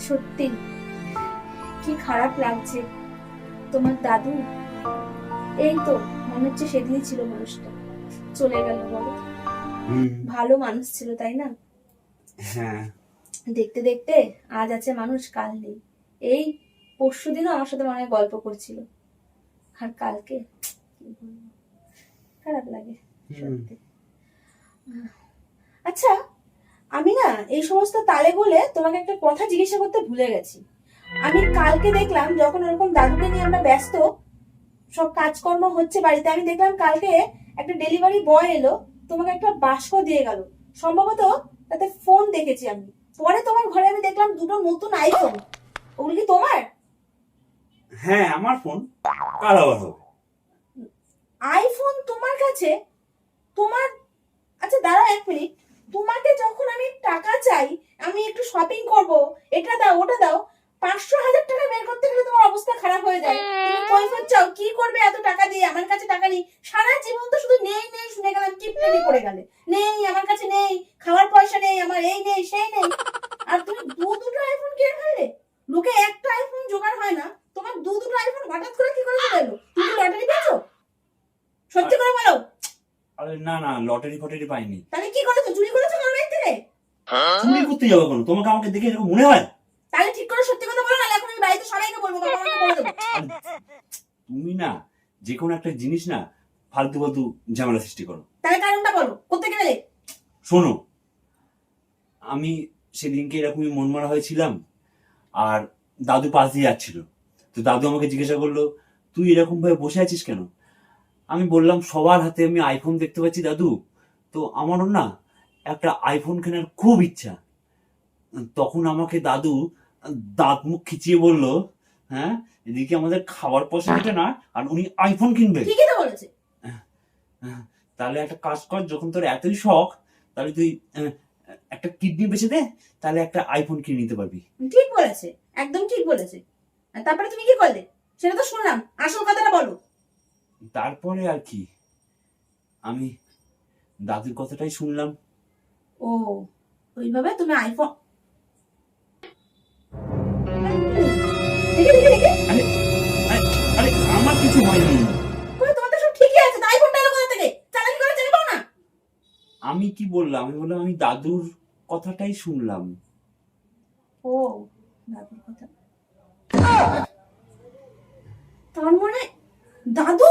সত্যি কি খারাপ লাগছে। তোমার দাদু এই তো মনে হচ্ছে সেদিনই ছিল মানুষটা, চলে গেল বলো। ভালো মানুষ ছিল তাই না? হ্যাঁ, দেখতে দেখতে আজ আছে মানুষ, কাল নেই। এই পরশুদিনও আমার সাথে মনে হয় গল্প করছিল, আর কালকে কি বলবো, খারাপ লাগে সত্যি। আচ্ছা, আমি না এই সমস্ত তালে গোলে তোমাকে একটা কথা জিজ্ঞাসা করতে ভুলে গেছি। আমি কালকে দেখলাম যখন ওরকম দাদুকে নিয়ে আমরা ব্যস্ত, সব কাজকর্ম হচ্ছে বাড়িতে, আমি দেখলাম কালকে একটা ডেলিভারি বয় এলো, তোমাকে একটা বাস্ক দিয়ে গেল। সম্ভবত তাতে ফোন দেখেছি আমি। পরে তোমার ঘরে আমি দেখলাম দুটো নতুন আইফোন। ওগুলো কি তোমার? হ্যাঁ আমার ফোন, কার আবার হবে? আইফোন তোমার কাছে? তোমার, আচ্ছা দাঁড়াও এক মিনিট। তোমাকে যখন আমি টাকা চাই, আমি একটু শপিং করব, এটা দাও ওটা দাও, 500,000 টাকা বের করতে গেলে তোমার অবস্থা খারাপ হয়ে যায়। তুমি কৈফিয়ত চাও, কি করবে এত টাকা দিয়ে? আমার কাছে টাকা নেই। সারা জীবন তো শুধু নেই নেই শুনে গেলাম, কিপটেমি করে গেলে। নেই, আমার কাছে নেই, খাওয়ার পয়সা নেই, আমার এই নেই সেই নেই। আর তুমি দুটো আইফোন কিনে ফেললে। লোকে একটা আইফোন জোগাড় হয় না, তোমার দুটো আইফোন হঠাৎ করে কি করে চলে এলো? তুমি লটারি পেয়েছো? সত্যি করে বলো। আরে না না, লটারি ফটারি পাইনি। তাহলে কি করেছো? চুরি করেছো কারোর বাড়ি থেকে? চুরি করতে যাবো কেন? তোমাকে আমাকে দেখে এরকম মনে হয়? তাহলে ঠিক করে সত্যি কথা বলো, না এখন আমি বাড়িতে সবাইকে বলবো, বাবা আমাকে বলে দেবো। আরে, তুমি না যে কোনো একটা জিনিস না ফালতু ফালতু ঝামেলা সৃষ্টি করো। তাহলে কারণটা বলো, কোত্থেকে পেলে? শোনো, আমি সেদিনকে এরকমই মনমরা হয়েছিলাম, আর দাদু পাশ দিয়ে যাচ্ছিল। তো দাদু আমাকে জিজ্ঞাসা করলো, তুই এরকম ভাবে বসে আছিস কেন? আমি বললাম, সবার হাতে আমি আইফোন দেখতে পাচ্ছি দাদু, তো আমারও না একটা আইফোন কেনার খুব ইচ্ছা। তখন আমাকে দাদু দাঁত মুখ খিচিয়ে বলল, হ্যাঁ, এদিকে আমাদের খাবার পয়সা মেটে না, আর উনি আইফোন কিনবে? ঠিকই তো বলেছে। তাহলে একটা কাজ কর, যখন তোর এতই শখ, তাহলে তুই একটা কিডনি বেচে দে, তাহলে একটা আইফোন কিনে নিতে পারবি। ঠিক বলেছে, একদম ঠিক বলেছে। আর তারপরে তুমি কি করলে সেটা তো শুনলাম, আসল কথাটা বলো। তারপরে আর কি, আমি দাদুর কথাটাই শুনলাম। ও, ওইভাবে তুমি আইফোন, দেখে দেখে দেখে, আরে আরে আরে, আমার কিছু হয়নি। কই তোমার তো সব ঠিকই আছে, তো আইফোনটা এলো কোথা থেকে? চালাকি করে চালাবো না। আমি কি বললাম? আমি বললাম আমি দাদুর কথাটাই শুনলাম। ও, দাদুর কথা। তার মানে দাদু